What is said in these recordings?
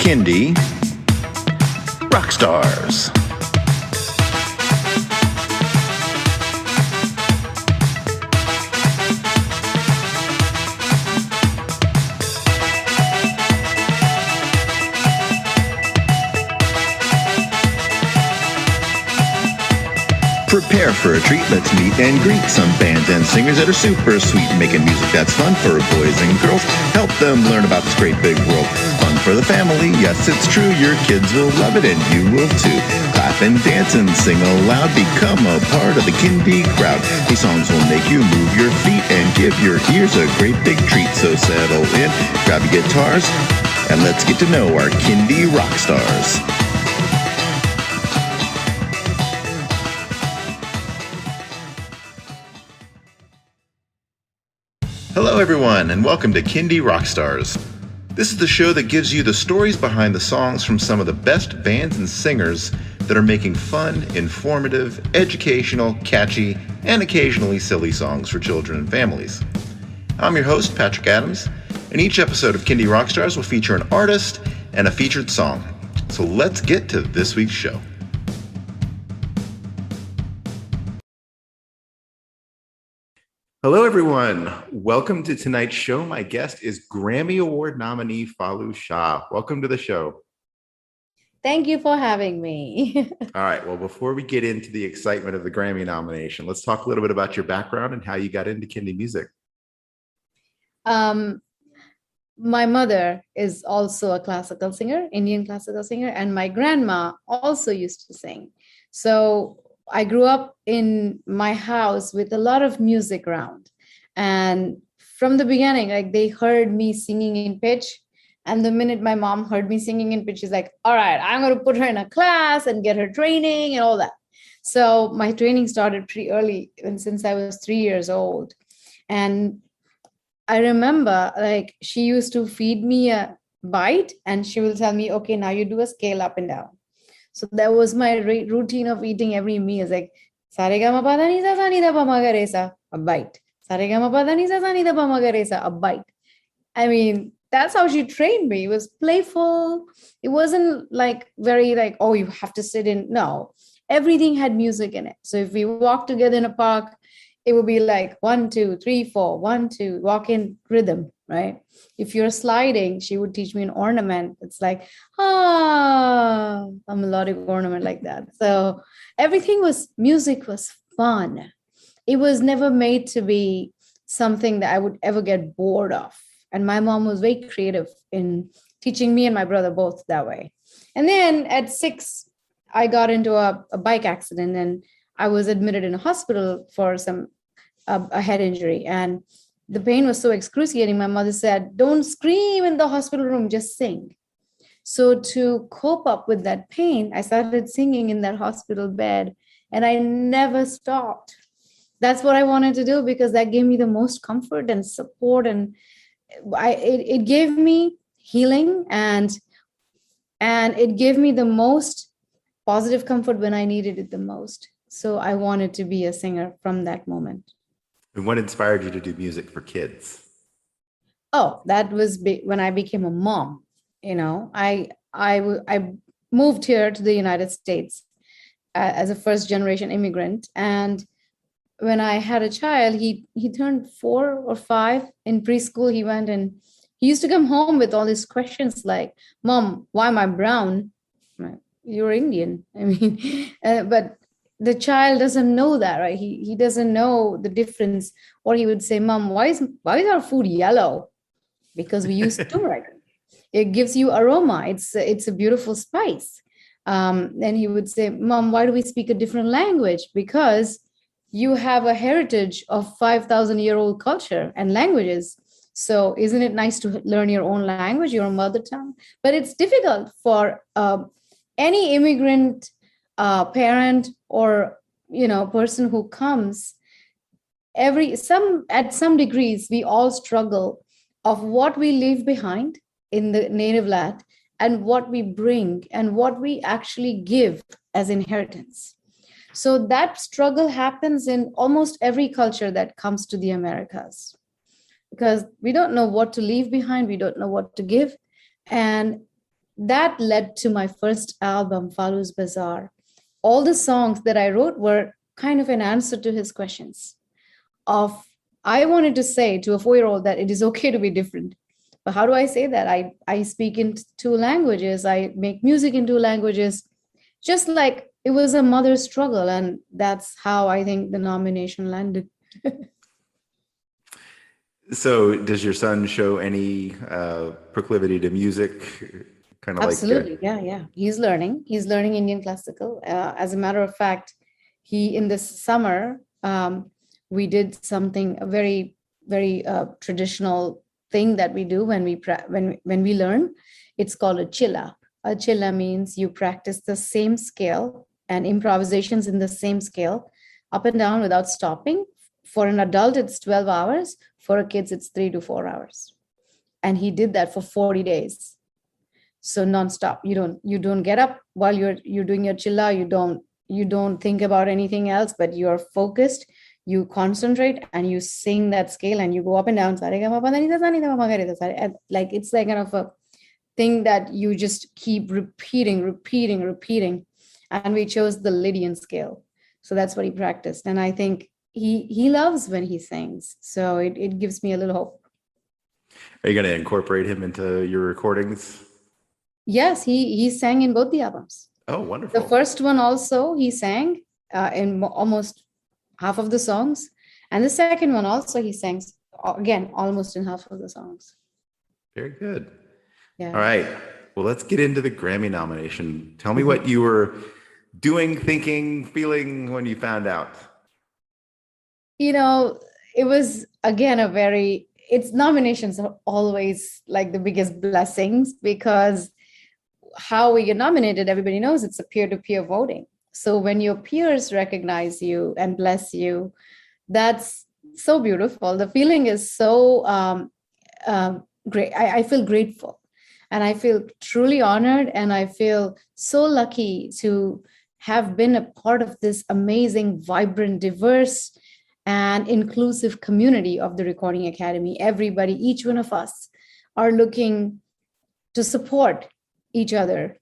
Kindy Rockstars. Prepare for a treat, let's meet and greet some bands and singers that are super sweet, making music that's fun for boys and girls. Help them learn about this great big world. Fun for the family, yes it's true, your kids will love it and you will too. Clap and dance and sing aloud, become a part of the Kindy crowd. These songs will make you move your feet and give your ears a great big treat. So settle in, grab your guitars, and let's get to know our Kindy Rockstars. Hello everyone, and welcome to Kindy Rockstars. This is the show that gives you the stories behind the songs from some of the best bands and singers that are making fun, informative, educational, catchy, and occasionally silly songs for children and families. I'm your host, Patrick Adams, and each episode of Kindy Rockstars will feature an artist and a featured song. So let's get to this week's show. Hello, everyone. Welcome to tonight's show. My guest is Grammy Award nominee Falu Shah. Welcome to the show. Thank you for having me. All right. Well, before we get into the excitement of the Grammy nomination, let's talk a little bit about your background and how you got into Kindy music. My mother is also a classical singer, Indian classical singer, and my grandma also used to sing. So I grew up in my house with a lot of music around. And from the beginning, like they heard me singing in pitch. And the minute my mom heard me singing in pitch, she's like, all right, I'm going to put her in a class and get her training and all that. So my training started pretty early, and since I was 3 years old. And I remember like she used to feed me a bite and she will tell me, okay, now you do a scale up and down. So that was my routine of eating every meal. It's like, a bite. A bite. I mean, that's how she trained me. It was playful. It wasn't like very like, oh, you have to sit in. No, everything had music in it. So if we walked together in a park, it would be like 1, 2, 3, 4, 1, 2, walk in rhythm, right? If you're sliding, she would teach me an ornament. It's like, a melodic ornament like that. So music was fun. It was never made to be something that I would ever get bored of. And my mom was very creative in teaching me and my brother both that way. And then at 6, I got into a bike accident and I was admitted in a hospital for a head injury. And the pain was so excruciating. My mother said, don't scream in the hospital room, just sing. So to cope up with that pain, I started singing in that hospital bed and I never stopped. That's what I wanted to do because that gave me the most comfort and support. And it gave me healing and it gave me the most positive comfort when I needed it the most. So I wanted to be a singer from that moment. And what inspired you to do music for kids? Oh, that was when I became a mom. You know, I moved here to the United States as a first generation immigrant. And when I had a child, he turned 4 or 5 in preschool. He went and he used to come home with all these questions like, Mom, why am I brown? You're Indian. I mean, but the child doesn't know that, right? He doesn't know the difference. Or he would say, Mom, why is our food yellow? Because we use turmeric. It gives you aroma. It's a beautiful spice. And he would say, Mom, why do we speak a different language? Because you have a heritage of 5,000-year-old culture and languages. So isn't it nice to learn your own language, your mother tongue? But it's difficult for any immigrant parent or person who comes. At some degrees, we all struggle of what we leave behind in the native land and what we bring and what we actually give as inheritance. So that struggle happens in almost every culture that comes to the Americas, because we don't know what to leave behind. We don't know what to give. And that led to my first album, Falu's Bazaar. All the songs that I wrote were kind of an answer to his questions of, I wanted to say to a 4-year-old that it is okay to be different. But how do I say that? I speak in 2 languages. I make music in 2 languages, just like it was a mother's struggle. And that's how I think the nomination landed. So does your son show any proclivity to music? Kind of like Absolutely. Yeah. He's learning Indian classical. As a matter of fact, he, in this summer, we did something, a very, very traditional thing that we do when we learn. It's called a chilla. A chilla means you practice the same scale and improvisations in the same scale, up and down without stopping. For an adult, it's 12 hours. For a kid, it's 3 to 4 hours. And he did that for 40 days. So nonstop. You don't get up while you're doing your chilla. You don't think about anything else, but you're focused. You concentrate and you sing that scale and you go up and down. And like, it's like kind of a thing that you just keep repeating. And we chose the Lydian scale. So that's what he practiced. And I think he loves when he sings. So it gives me a little hope. Are you going to incorporate him into your recordings? Yes, he sang in both the albums. Oh, wonderful. The first one also, he sang in almost half of the songs. And the second one also, he sang, again, almost in half of the songs. Very good. Yeah. All right. Well, let's get into the Grammy nomination. Tell me what you were doing, thinking, feeling when you found out. It was, again, its nominations are always like the biggest blessings, because how we get nominated, everybody knows it's a peer-to-peer voting. So when your peers recognize you and bless you, that's so beautiful. The feeling is so great. I feel grateful, and I feel truly honored, and I feel so lucky to have been a part of this amazing, vibrant, diverse, and inclusive community of the Recording Academy. Everybody, each one of us, are looking to support each other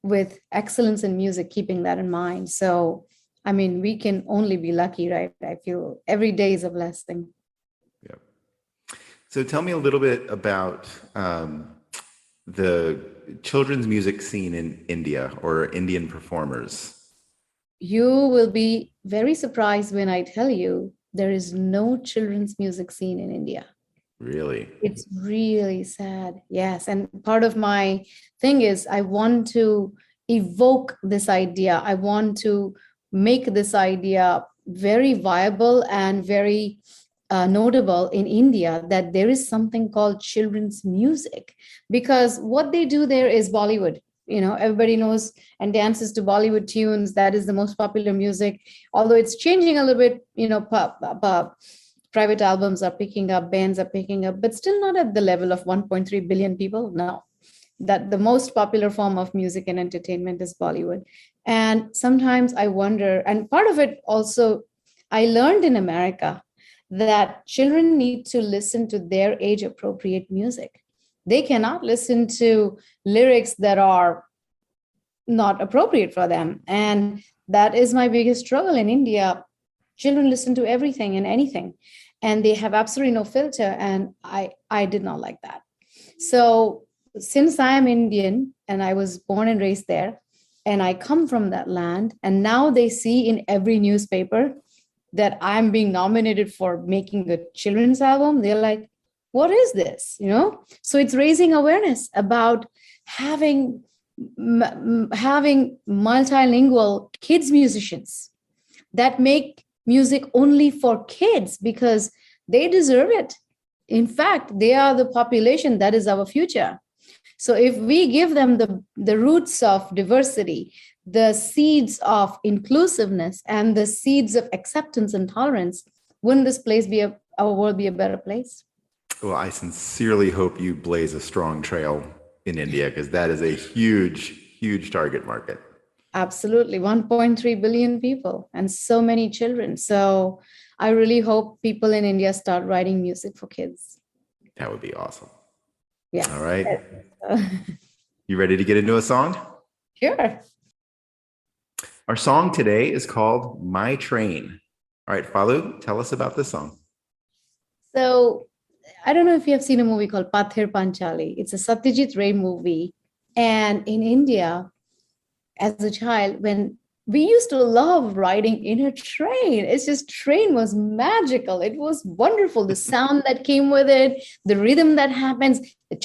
with excellence in music, keeping that in mind. So, I mean, we can only be lucky, right? I feel every day is a blessing. Yeah. So tell me a little bit about the children's music scene in India, or Indian performers. You will be very surprised when I tell you there is no children's music scene in India. Really? It's really sad. Yes. And part of my thing is I want to evoke this idea. I want to make this idea very viable and very notable in India, that there is something called children's music, because what they do there is Bollywood. Everybody knows and dances to Bollywood tunes. That is the most popular music, although it's changing a little bit. Private albums are picking up, bands are picking up, but still not at the level of 1.3 billion people. No, that the most popular form of music and entertainment is Bollywood. And sometimes I wonder, and part of it also, I learned in America that children need to listen to their age appropriate music. They cannot listen to lyrics that are not appropriate for them. And that is my biggest struggle in India. Children listen to everything and anything, and they have absolutely no filter. And I did not like that. So since I am Indian and I was born and raised there, and I come from that land, and now they see in every newspaper that I'm being nominated for making a children's album, they're like, what is this? So it's raising awareness about having multilingual kids musicians that make music only for kids, because they deserve it. In fact, they are the population that is our future. So if we give them the roots of diversity, the seeds of inclusiveness, and the seeds of acceptance and tolerance, wouldn't this place our world be a better place? Well, I sincerely hope you blaze a strong trail in India, because that is a huge, huge target market. Absolutely. 1.3 billion people and so many children. So I really hope people in India start writing music for kids. That would be awesome. Yeah. All right. You ready to get into a song? Sure. Our song today is called My Train. All right, Falu, tell us about this song. So I don't know if you have seen a movie called Pathir Panchali. It's a Satyajit Ray movie. And in India, as a child, when we used to love riding in a train, it's just train was magical. It was wonderful. The sound that came with it, the rhythm that happens, the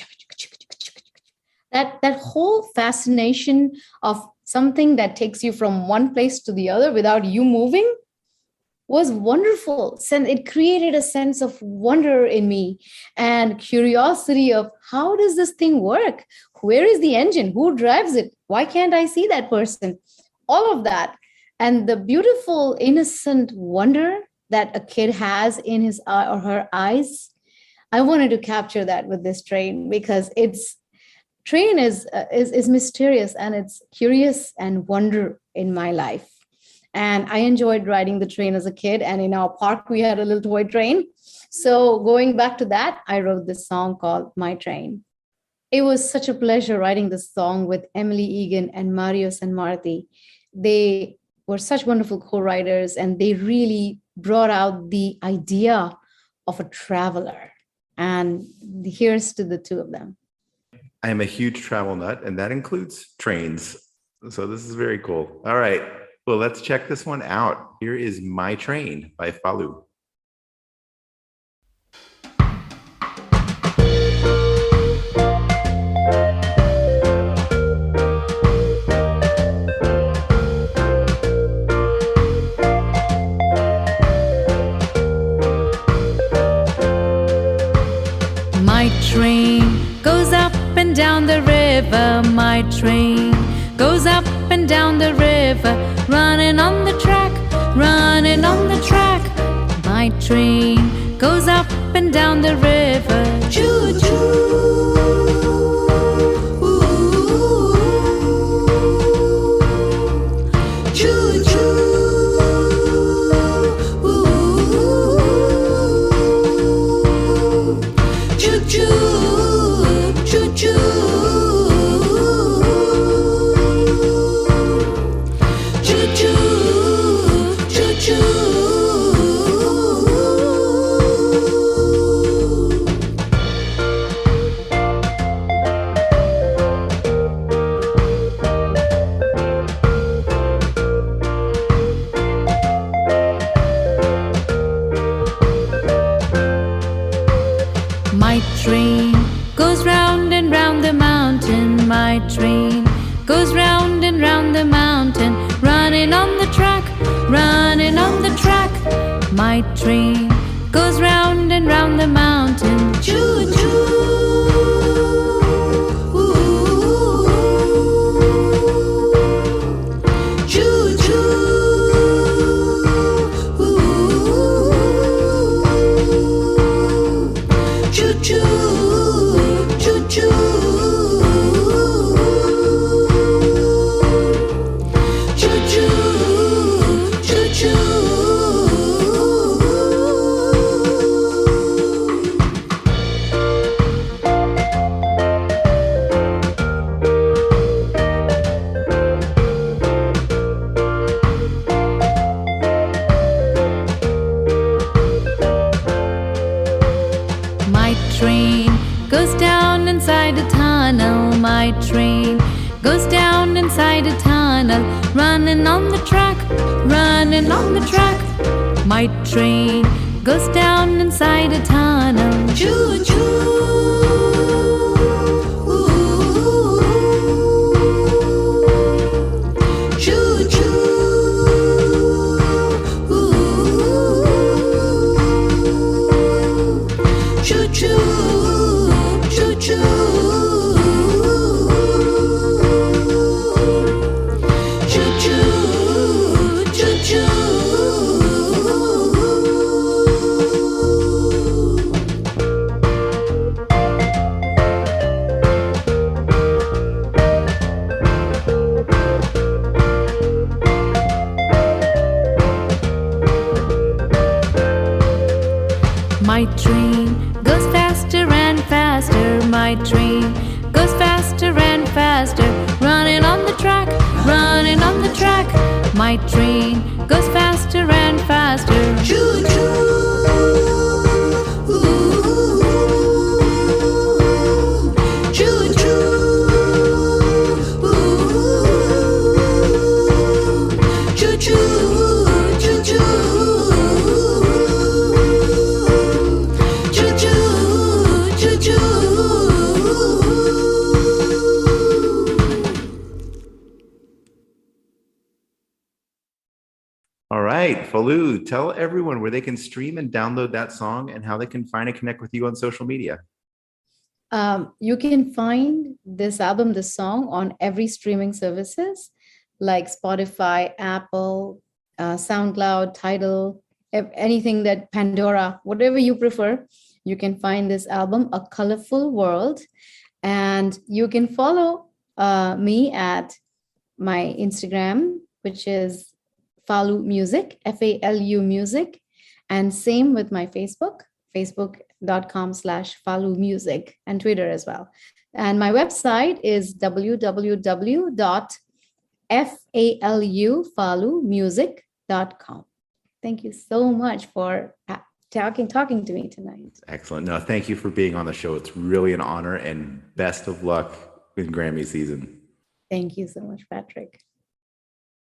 that whole fascination of something that takes you from one place to the other without you moving was wonderful. It created a sense of wonder in me and curiosity of how does this thing work? Where is the engine? Who drives it? Why can't I see that person? All of that. And the beautiful, innocent wonder that a kid has in his or her eyes. I wanted to capture that with this train because train is mysterious and it's curious and wonder in my life. And I enjoyed riding the train as a kid. And in our park, we had a little toy train. So going back to that, I wrote this song called My Train. It was such a pleasure writing this song with Emily Egan and Mario Sanmarti. They were such wonderful co-writers, and they really brought out the idea of a traveler. And here's to the two of them. I am a huge travel nut, and that includes trains. So this is very cool. All right. Well, let's check this one out. Here is My Train by Falu. My train goes up and down the river. My train goes up and down the river. Running on the track, running on the track. My train goes up and down the river. Choo choo. Choo choo. Choo choo. Choo choo. My train goes round and round the mountain. My train goes round and round the mountain. Running on the track, running on the track. My train goes round and round the mountain. Choo choo. Choo choo. Choo choo. Choo choo. My train goes down inside a tunnel. My train goes down inside a tunnel. Running on the track, running on the track. My train goes down inside a tunnel. Choo choo. Choo choo. Choo choo. Choo choo. Choo choo. Choo choo. My train goes faster and faster. My train goes faster and faster, running on the track, running on the track. My train goes faster and faster. Choo choo. Choo choo. Choo choo. Choo choo. Choo choo. Choo choo. All right, Falu, tell everyone where they can stream and download that song and how they can find and connect with you on social media. You can find this album, this song, on every streaming services like Spotify, Apple, SoundCloud, Tidal, anything that Pandora, whatever you prefer. You can find this album, A Colorful World, and you can follow me at my Instagram, which is Falu Music, Falu Music, and same with my Facebook, facebook.com/Falu Music, and Twitter as well. And my website is www.falumusic.com. Thank you so much for talking to me tonight. Excellent. No, thank you for being on the show. It's really an honor, and best of luck in Grammy season. Thank you so much, Patrick.